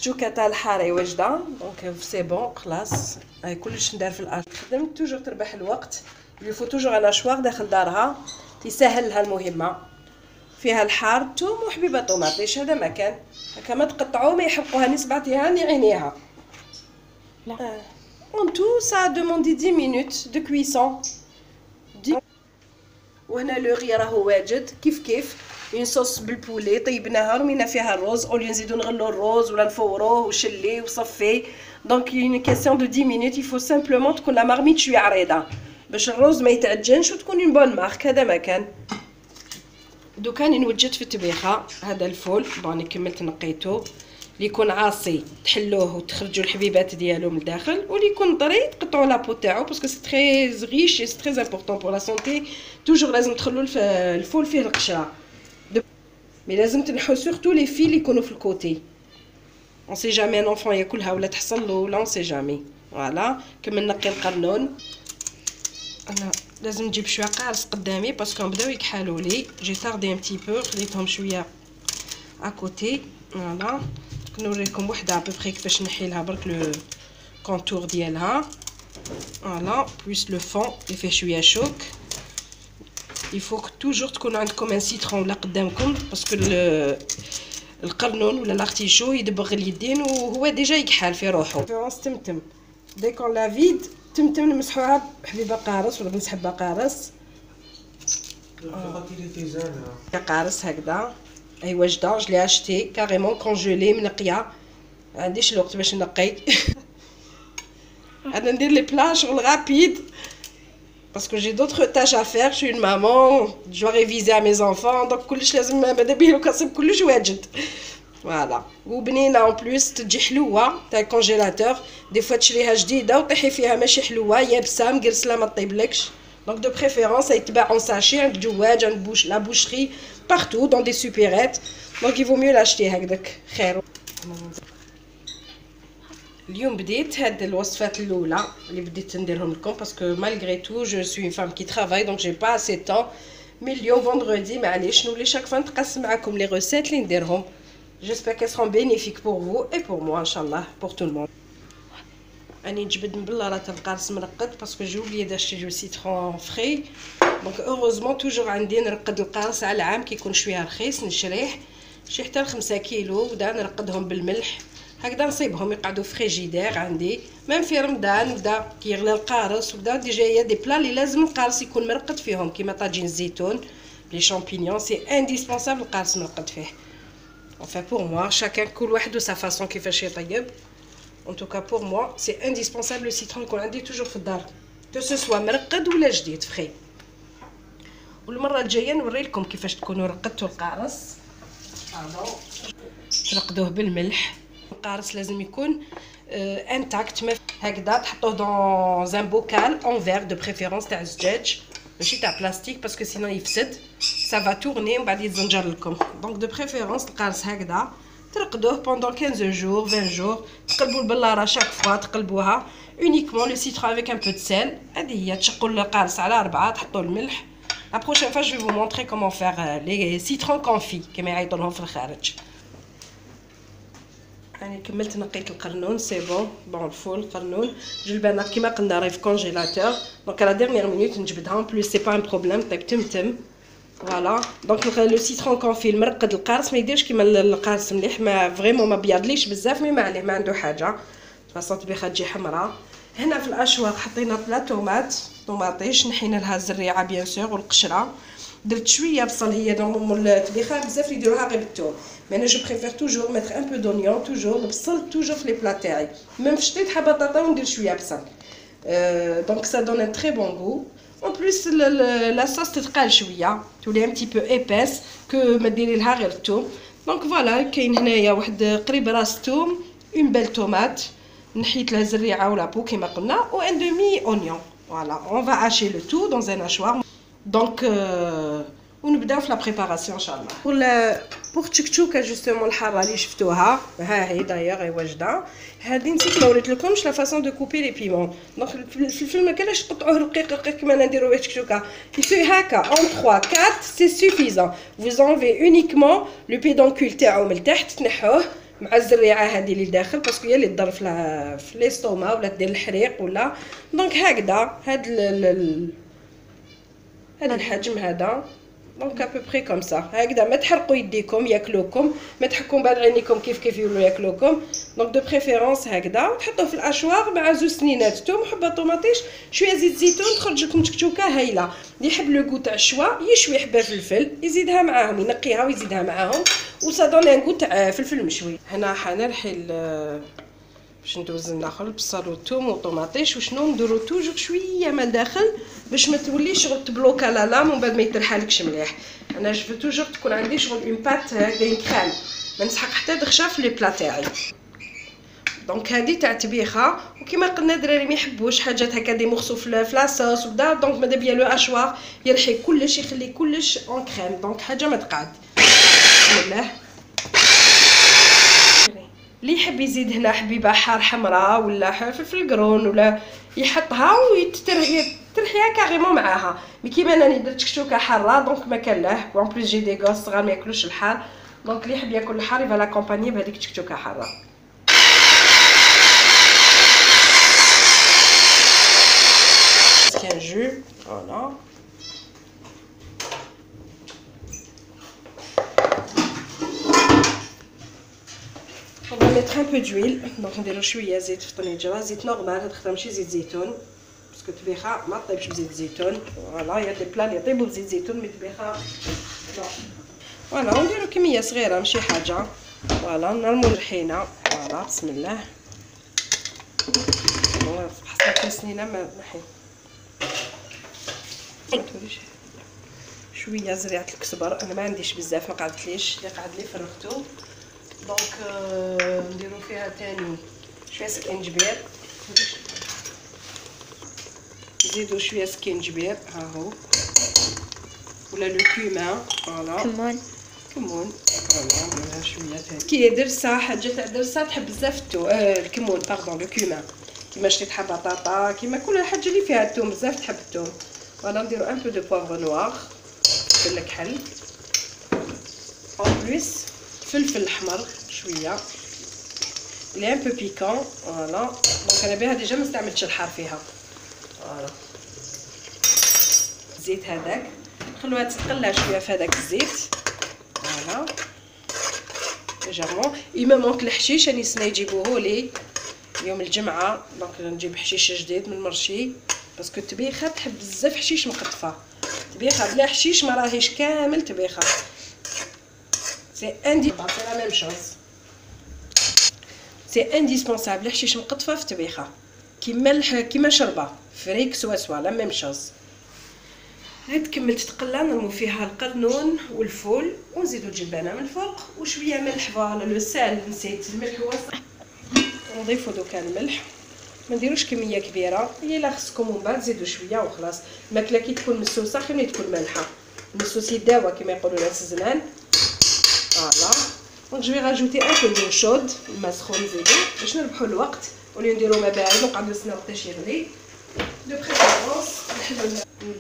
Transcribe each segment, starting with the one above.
التكتوكه تاع الحاره واجده دونك سي بون خلاص. هاي كلش ندار في الارض. خدمت توجور تربح الوقت. يلفو توجور ان اشواق داخل دارها تسهل لها المهمه. فيها الحار توم وحبيبه طوماطيش. هذا ما كان هكا ما تقطعوه ما يحرقوها نسبعتها ني عينيها. لا اون تو سا دوموندي 10 مينوت دو كويسون. وهنا لو غي راهو واجد كيف اون صوص بالبولي طيبناها رمينا فيها الروز اوليو نزيدو نغلو الروز ولا نفوروه وشليه وصفيه. دونك اون كيسيون دو 10 مينوت يفو سامبلومون تكون لا مارميت شويه عريضه باش الروز ما يتعجنش وتكون اون بون مارك. هذا ما كان. دوكا راني نوجد في الطبيخه. هذا الفول بوني كملت نقيته. اللي يكون عاصي تحلوه وتخرجوا الحبيبات ديالو من الداخل واللي يكون طري تقطعوا لابو تاعو باسكو سي تري ريش سي تري امبورطون بور لا سونتي. توجور لازم تخلوا الفول فيه القشره مي لازم تنحو سورتو لي في اللي يكونوا في الكوتي. اون سي جامي ان انفون ياكلها ولا تحصل له ولا اون سي جامي. فوالا كمل نقي القرنون. انا لازم نجيب شويه قارص قدامي باسكو بداو يكحالوا لي. جي طاردي ان بتي بو خليتهم شويه اكوتي. فوالا نوريكم وحده ابوبري كيفاش نحي لها برك لو كونتور ديالها. فوالا بلوس لو فون اللي فيه شويه شوك. يفوك توجور تكون عندكم ان سيترون ولا قدامكم باسكو القرنون ولا لارتيشو يدبغ اليدين وهو ديجا يكحال في روحو. تمتم ديكون لا فيد تمتم نمسحوها بحبيبه قارص ولا بنسحبه قارص. قارص هكذا. اي واجده جلي اشتي كاريمون كونجولي منقيه. ما عنديش الوقت باش نقي. انا ندير لي بلا شغل رابيد باسكو جي دوطخ تاش ا فير. شو اون مامون جو ريفيزي ا مي زونفون دونك كلش لازم ماذا بيه الكاسب كلش واجد. فوالا وبنينه اون بلوس تجي حلوه تاع الكونجيلاتور. دي فوا تشريها جديده وطيحي فيها ماشي حلوه يابسه مقرسله ما طيبلكش. دونك دو بريفيرونس يتباع اون ساشي عند جواج عند لا بوشري بارتو دون دي سوبيريت. دونك يفو ميو لاشتي هكذاك خير. اليوم بديت هاد الوصفات الاولى اللي بديت نديرهم لكم باسكو مالغري تو جو سوي فام كي ترافاي دونك جي با اسي طون. مي اليوم فوندردي معليش نولي شاك فوا نتقاسم معكم لي ريسيت اللي نديرهم. جيسبر كي سرون بينيفيك بور فو اي بور موا ان شاء الله بور تو الموند. راني نجبد مبلره القارص مرقد باسكو جي اوبليي داشتي جو سيترون فري. دونك اوروزمون توجور عندي نرقد القارص على العام كيكون شويه رخيص نشريه شي حتى 5 كيلو ودا نرقدهم بالملح هكذا نصيبهم يقعدوا فريجيدير عندي. ميم في رمضان بدا كيغلى القارص وبدا ديجا هي دي بلا اللي لازم القارص يكون مرقد فيهم كيما طاجين الزيتون لي شامبينيون سي انديسبونسابل القارص مرقد فيه. enfin pour moi chacun كل واحد وسا فاصون كيفاش يطيب. en tout cas pour moi c'est indispensable le citron يكون عندي توجور في الدار que ce soit مرقد ولا جديد فري. والمره الجايه نوري لكم كيفاش تكونوا رقدتوا القارص. ترقدوه بالملح. القارص لازم يكون انتاكت هكذا تحطوه دون زان بوكال اون فير دو بريفيرونس تاع الزجاج ماشي تاع بلاستيك باسكو سينو يفسد سافا تورني ومن بعد يتزنجر لكم. دونك دو بريفيرونس القارص هكذا ترقدوه بوندون 15 جور 20 جور. تقلبوا البلاره شاك فوا تقلبوها اونيكمون لو سيترون افيك ان بو دو سيل. هذه هي تشقوا القارص على 4 تحطوا الملح. لا بروشين فوا جو في فو مونطري كومون فير لي سيترون كونفي كما يعيطوا لهم في الخارج. راني كملت نقيت القرنون سي بون الفول القرنون جلبانه كيما قلنا راهي في كونجيلاتور دونك لا ديرنيير مينوت نجبدها ان بلوس سي با ان بروبليم طيب تمتم. فوالا دونك لو سيترون كونفي مرقد القارص ما يديرش كيما القارص مليح ما فريمون ما بيضليش بزاف مي ما عليه ما عنده حاجه فاصون طبيخه تجي حمراء. هنا في الاشواق حطينا 3 طوماطيش نحينا لها الزريعه بيان سور والقشره. درت شويه بصل هي نورمال الطبيخه بزاف يديروها غير بالثوم مي انا جو بريفير توجور ميتر ان بو دونيون توجور البصل توجور في لي بلا تاعي ميم في الشطيط حبه بطاطا وندير شويه بصل. دونك سا دون ان تري بون غو. اون بليس لا صوص تتقال شويه تولي ان تي بو ايباس كو ما ديري لها غير الثوم. دونك فوالا كاين هنايا واحد قريب راس ثوم اون بيل طوماط نحيت لها زريعه ولا بو كيما قلنا و ان دومي اونيون. فوالا اون فا هاشي لو تو دون ان هاشوار. دونك ونبداو في لا بريباراسيون ان شاء الله. بور تشكتشوكه جوستومون الحاره اللي شفتوها ها هي دايوغ واجده. هذه نسيت ما وريت لكمش لا فاصون دو كوبي لي بيمون. دونك في الفيلم ما كانش تقطعوه رقيق كيما انا نديرو تشكتشوكه يسوي هكا اون 3 4 سي سوفيزون. vous enlevez uniquement لو بيدونكول تاعو من التحت تنحوه مع الزريعه هذه اللي داخل باسكو هي اللي تضر في ليستوما ولا دير الحريق ولا. دونك هكذا هذا الحجم هذا. دونك ابوبري كوم سا هكذا. ما تحرقوا يديكم ياكلوكم، ما تحكم بعد عينيكم كيف يولوا ياكلوكم. دونك دو بريفيرونس هكذا، وتحطوه في الاشواغ مع 2 سنينات توم وحبه طوماطيش شويه زيت زيتون، تخرج لكم تكتوكه هايله. اللي يحب لو غو تاع الشوا يشوي حبه فلفل يزيدها معاهم، ينقيها ويزيدها معاهم، وصا دون ان غو تاع فلفل مشوي. هنا حنرحي باش ندوز ناخذ البصل والثوم والطوماطيش، وشنو نديرو توجور شويه ما داخل باش ما توليش شغل تبلوكا لا لام ومن بعد ما يترحالكش مليح. انا جو توجور تكون عندي شغل اون بات هكذا كريم، ما نسحق حتى دغشه في لي بلا تاعي. دونك هذه تاع تبيخه، وكما قلنا الدراري ما يحبوش حاجات هكا دي مخصو في لاصوص وبدا. دونك ماذا بيا لو اشواغ يرحي كلش، يخلي كلش اون كريم. دونك حاجه ما تقعد. بسم الله. اللي يحب يزيد هنا حبيبه حار حمراء ولا فلفل قرون ولا يحطها وترحيها كاريمون معاها. مي كيما انا درت كشوكه حاره دونك ما كان له. وان بليس جي دي غوس صغار ما ياكلوش الحار، دونك اللي يحب ياكل الحار يفا لاكومباني بهذيك كشوكه حاره. كان جو فوالا. On va mettre un peu d'huile. Donc نديرو شويه زيت في الطنجره، زيت نورمال، هاد خدام ماشي زيت زيتون باسكو الطبيخه ما طيبش بزيت زيتون. فوالا يا دي بلا اللي يطيبوا بزيت زيتون مي الطبيخه لا. فوالا ونديرو كميه صغيره ماشي حاجه. فوالا نرمو الرحينه. فوالا بسم الله. والله حسنا كل سنينه ما الحين شويه زريعه الكزبر. انا ما عنديش بزاف ما قعدتليش، اللي قعد لي فرغتو. دونك نديرو فيها تاني شويه سكينجبير، نزيدو شويه سكينجبير ها هو ولا لو كومان. فوالا كمون. فوالا شويه تاني كي درسه حاجه تاع درسه تحب بزاف الكمون باردون لو كومان. كيما شريت حبه بطاطا كيما كل حاجه اللي فيها الثوم بزاف تحب الثوم. فوالا نديرو ان بو دو بوفر نوار في الكحل. اون بليس فلفل احمر شويه اللي ان بو بيكون. فوالا دونك انا بها ديجا ما استعملتش الحار فيها. فوالا الزيت هذاك نخلوها تتقلى شويه في هذاك الزيت. فوالا ليجيرمون. ايما مونك الحشيش راني سنا يجيبوه لي يوم الجمعه، دونك نجيب حشيش جديد من المرشي باسكو الطبيخه تحب بزاف حشيش مقطفه. طبيخه بلا حشيش ما راهيش كامل طبيخه. سي لا ميم شوز، سي انديسبونسابل الحشيش مقطفه في الطبيخه كيما شربه فريك سوا لا ميم شوز. هاد كملت تقلى نرمو فيها القرنون والفول ونزيدو الجبانه من الفوق وشويه ملح. فوالا لو سال نسيت الملح هو صح. نضيفو دوكا الملح، ما نديروش كميه كبيره، هي لا خصكم ومن بعد زيدوا شويه وخلاص. الماكله كي تكون مسوسه خير ملي تكون مالحه، المسوس يداوى كما يقولوا ناس الزمان. فوالا دونك جو في راجوتي ان بو دو شود، الماء سخون نزيدو باش نربحوا الوقت ولي نديرو ما بارد ونقعدو نستناو حتى يغلي. دو بريفيرونس نحلو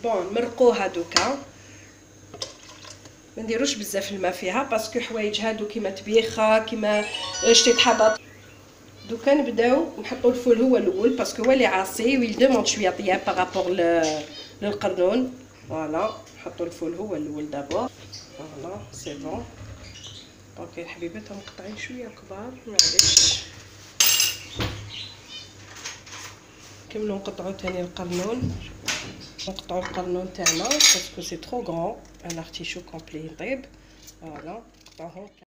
بون مرقوها دوكا، ما نديروش بزاف الماء فيها باسكو حوايج هادو كيما طبيخه كيما شتيت حبط. دوكا نبداو نحطو الفول هو الاول باسكو هو اللي عاصي ويدوموند شويه طياب بارابور للقرنون. فوالا نحطو الفول هو الاول دابور. فوالا سي بون. دونك الحبيبات مقطعين شويه كبار معليش. نكملو نقطعو تاني القرنون، نقطعو القرنون تاعنا باسكو سي ترو غران ان ارتيشو كومبلي يطيب. فوالا نقطعوهم.